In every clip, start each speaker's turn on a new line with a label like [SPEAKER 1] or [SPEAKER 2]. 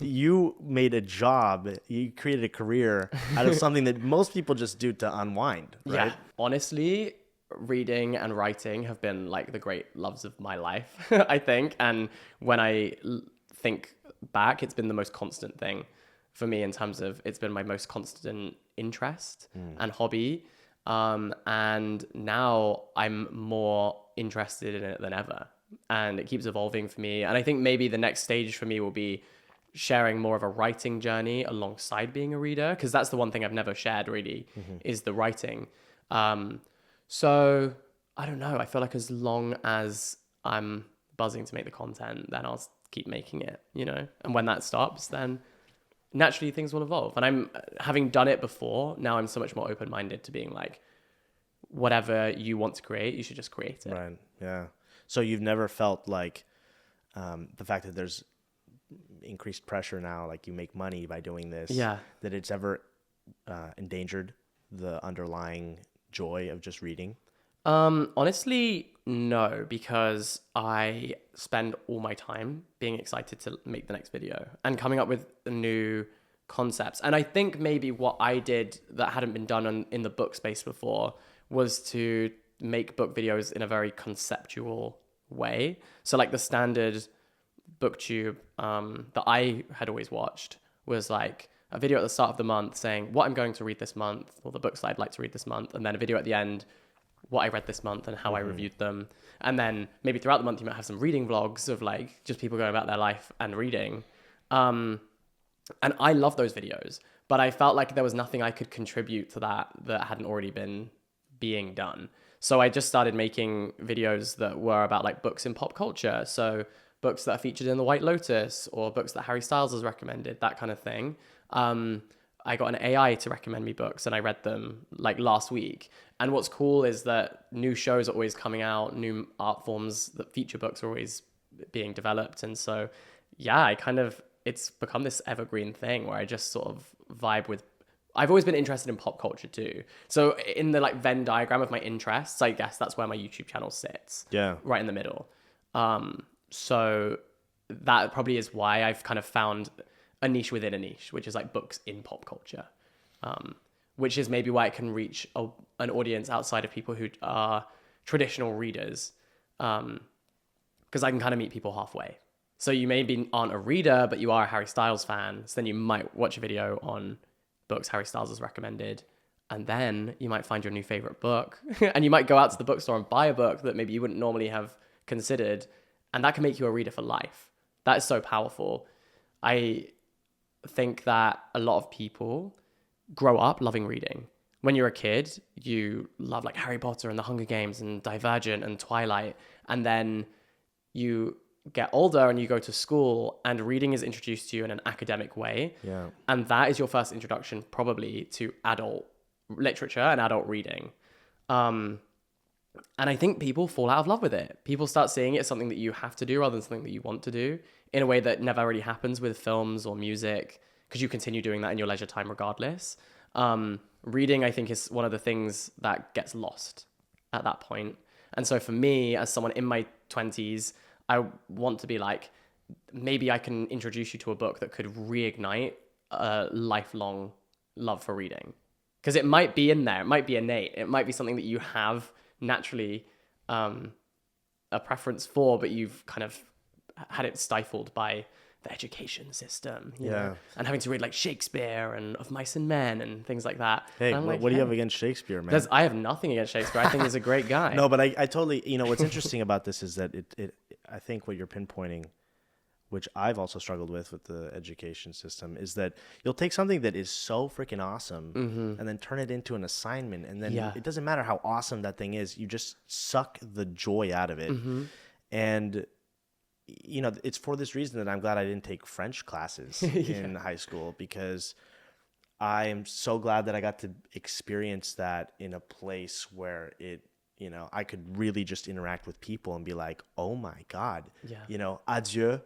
[SPEAKER 1] you made a job, you created a career out of something that most people just do to unwind, right?
[SPEAKER 2] Yeah. Honestly, reading and writing have been like the great loves of my life, I think. And when I think back, it's been the most constant thing for me in terms of it's been my most constant interest and hobby. And now I'm more interested in it than ever. And it keeps evolving for me. And I think maybe the next stage for me will be sharing more of a writing journey alongside being a reader, because that's the one thing I've never shared really is the writing. So I don't know. I feel like as long as I'm buzzing to make the content, then I'll keep making it, you know? And when that stops, then naturally things will evolve. And I'm having done it before. Now I'm so much more open-minded to being like, whatever you want to create, you should just create it.
[SPEAKER 1] Right. Yeah. So you've never felt like the fact that there's increased pressure now, like you make money by doing this, that it's ever endangered the underlying joy of just reading?
[SPEAKER 2] Honestly, no, because I spend all my time being excited to make the next video and coming up with new concepts. And I think maybe what I did that hadn't been done in the book space before was to make book videos in a very conceptual way. So like the standard BookTube that I had always watched was like a video at the start of the month saying what I'm going to read this month, or the books I'd like to read this month, and then a video at the end, what I read this month and how I reviewed them. And then maybe throughout the month you might have some reading vlogs of like just people going about their life and reading. And I love those videos, but I felt like there was nothing I could contribute to that hadn't already been being done. So I just started making videos that were about like books in pop culture. So books that are featured in The White Lotus, or books that Harry Styles has recommended, that kind of thing. I got an AI to recommend me books and I read them like last week. And what's cool is that new shows are always coming out, new art forms that feature books are always being developed. And so, yeah, it's become this evergreen thing where I just sort of vibe with. I've always been interested in pop culture too. So in the like Venn diagram of my interests, I guess that's where my YouTube channel sits.
[SPEAKER 1] Yeah.
[SPEAKER 2] Right in the middle. So that probably is why I've kind of found a niche within a niche, which is like books in pop culture, which is maybe why it can reach an audience outside of people who are traditional readers, because I can kind of meet people halfway. So you maybe aren't a reader, but you are a Harry Styles fan. So then you might watch a video on books Harry Styles has recommended, and then you might find your new favorite book and you might go out to the bookstore and buy a book that maybe you wouldn't normally have considered, and that can make you a reader for life. That is so powerful. I think that a lot of people grow up loving reading. When you're a kid, you love like Harry Potter and the Hunger Games and Divergent and Twilight, and then you get older and you go to school and reading is introduced to you in an academic way.
[SPEAKER 1] Yeah.
[SPEAKER 2] And that is your first introduction probably to adult literature and adult reading. And I think people fall out of love with it. People start seeing it as something that you have to do rather than something that you want to do, in a way that never really happens with films or music, because you continue doing that in your leisure time regardless. Reading, I think, is one of the things that gets lost at that point. And so for me, as someone in my 20s, I want to be like, maybe I can introduce you to a book that could reignite a lifelong love for reading. Because it might be in there. It might be innate. It might be something that you have naturally a preference for, but you've kind of had it stifled by the education system, you know, and having to read like Shakespeare and Of Mice and Men and things like that.
[SPEAKER 1] Hey, what do you have against Shakespeare, man?
[SPEAKER 2] I have nothing against Shakespeare. I think he's a great guy.
[SPEAKER 1] No, but I totally, what's interesting about this is that I think what you're pinpointing, which I've also struggled with the education system, is that you'll take something that is so freaking awesome and then turn it into an assignment. And then it doesn't matter how awesome that thing is. You just suck the joy out of it. And it's for this reason that I'm glad I didn't take French classes in high school, because I am so glad that I got to experience that in a place where I could really just interact with people and be like, oh my God, adieu,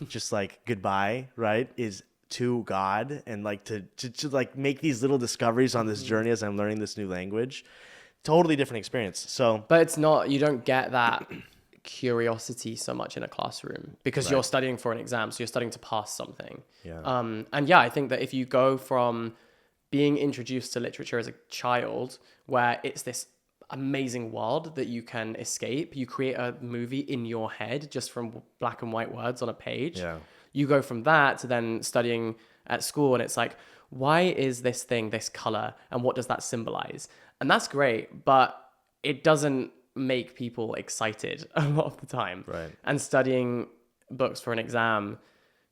[SPEAKER 1] just like goodbye, right, is to God. And like to like make these little discoveries on this journey as I'm learning this new language. Totally different experience. So,
[SPEAKER 2] but it's not, you don't get that curiosity so much in a classroom because you're studying for an exam, so you're studying to pass something.
[SPEAKER 1] Yeah.
[SPEAKER 2] And yeah, I think that if you go from being introduced to literature as a child, where it's this amazing world that you can escape, you create a movie in your head just from black and white words on a page.
[SPEAKER 1] Yeah.
[SPEAKER 2] You go from that to then studying at school, and it's like, why is this thing this color, and what does that symbolize? And that's great, but it doesn't make people excited a lot of the time.
[SPEAKER 1] Right.
[SPEAKER 2] And studying books for an exam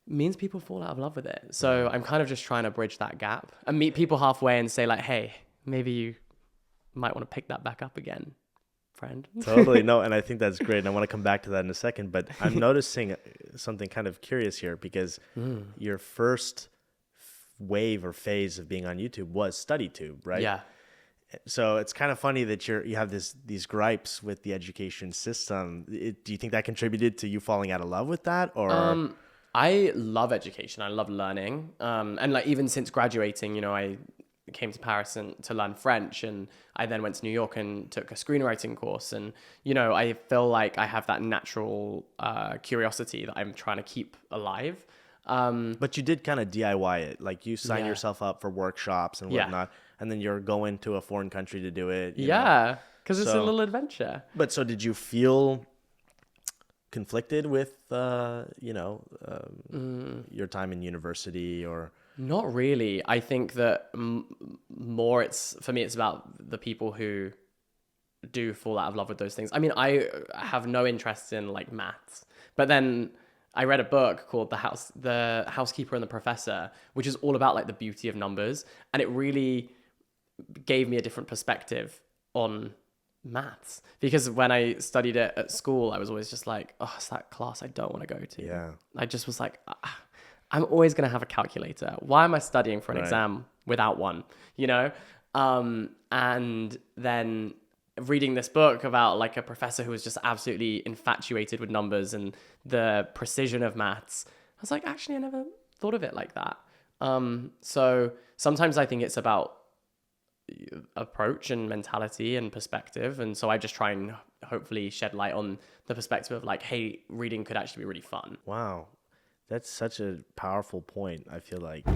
[SPEAKER 2] means people fall out of love with it. So I'm kind of just trying to bridge that gap and meet people halfway and say like, hey, maybe you might want to pick that back up again, friend.
[SPEAKER 1] Totally. No, and I think that's great. And I want to come back to that in a second, but I'm noticing something kind of curious here because your first wave or phase of being on YouTube was StudyTube, right?
[SPEAKER 2] Yeah.
[SPEAKER 1] So it's kind of funny that you have these gripes with the education system. Do you think that contributed to you falling out of love with that, or?
[SPEAKER 2] I love education. I love learning. And like even since graduating, you know, I came to Paris to learn French, and I then went to New York and took a screenwriting course. And, you know, I feel like I have that natural curiosity that I'm trying to keep alive.
[SPEAKER 1] But you did kind of DIY it. Like you signed yourself up for workshops and whatnot, and then you're going to a foreign country to do it.
[SPEAKER 2] Yeah, because it's a little adventure.
[SPEAKER 1] But so did you feel conflicted with, your time in university or?
[SPEAKER 2] Not really. I think that more for me, it's about the people who do fall out of love with those things. I mean, I have no interest in like maths, but then I read a book called The Housekeeper and the Professor, which is all about like the beauty of numbers. And it really gave me a different perspective on maths, because when I studied it at school, I was always just like, oh, it's that class I don't want to go to.
[SPEAKER 1] Yeah.
[SPEAKER 2] I just was like, I'm always going to have a calculator. Why am I studying for an exam without one? You know? And then reading this book about like a professor who was just absolutely infatuated with numbers and the precision of maths, I was like, actually, I never thought of it like that. So sometimes I think it's about approach and mentality and perspective. And so I just try and hopefully shed light on the perspective of like, hey, reading could actually be really fun.
[SPEAKER 1] Wow. That's such a powerful point, I feel like.